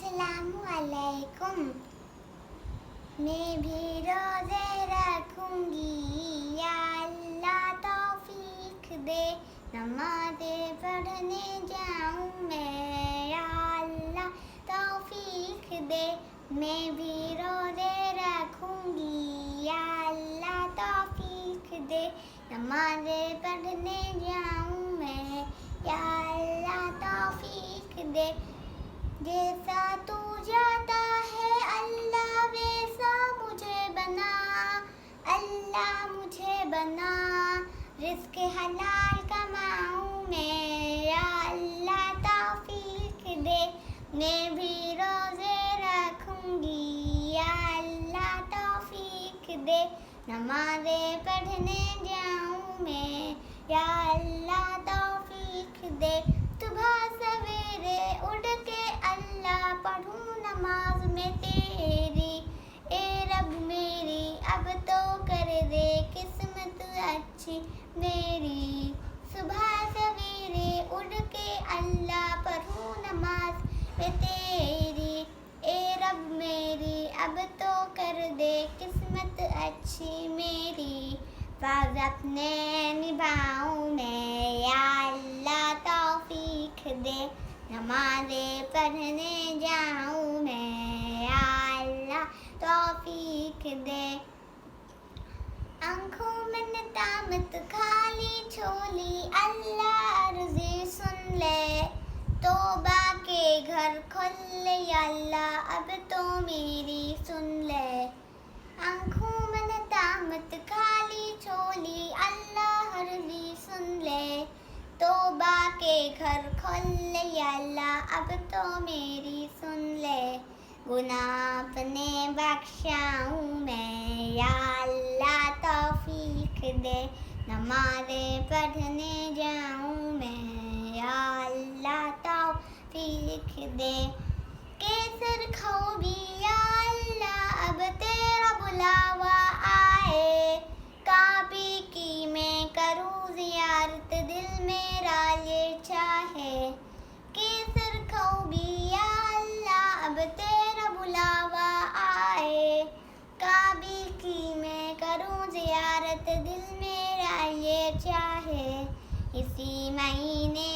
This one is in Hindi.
अस्सलामुअलैकुम। मैं भी रोज़े रखूंगी, या अल्लाह तौफीक दे। नमाज़ें पढ़ने जाऊं मैं, या अल्लाह तौफीक दे। मैं भी रोज़े रखूंगी, या अल्लाह तौफीक दे। नमाज़ें पढ़ने जाऊं मैं, या अल्लाह तौफीक दे। जैसा तू जाता है अल्लाह वैसा मुझे बना, अल्लाह मुझे बना। रिज़्क़ हलाल कमाऊं मैं, या अल्लाह तौफीक दे। मैं भी रोज़े रखूंगी, या अल्लाह तौफीक दे। नमाज़ें पढ़ने जाऊं मैं, या अल्लाह तौफीक दे। सुबह सवेरे उठ के अल्लाह पढ़ूं नमाज में तेरी, ए रब मेरी अब तो कर दे किस्मत अच्छी मेरी। सुबह सवेरे उठ के अल्लाह पढ़ूं नमाज में तेरी, ए रब मेरी अब तो कर दे किस्मत अच्छी मेरी। फ़र्ज़ अपने निभाऊं मैं, या अल्लाह तौफीक दे। नमाज़ें पढ़ने जाऊं मैं, या अल्लाह तौफीक दे। आँखों में नदामत खाली झोली, अल्लाह अर्ज़ी सुन ले। तौबा के घर खोल ले अल्लाह अब तो मेरी सुन ले। आँखों में नदामत खाली झोली, अल्लाह अर्ज़ी सुन ले। तौबा के घर खोल ले अल्लाह अब तो मेरी सुन ले। गुनाह अपने बख्शाऊं मैं, या अल्लाह तौफीक दे। नमाज़ें पढ़ने जाऊं मैं, या अल्लाह तौफीक दे। कैसर खाऊं भी या अल्लाह अब तेरा बुलावा आए। काबे की मैं करूं ज़ियारत दिल मेरा ये चाहे। कैसर खाऊं भी या अल्लाह अब तेरा बुलावा आए। काबे की मैं करूं ज़ियारत दिल मेरा ये चाहे। इसी महीने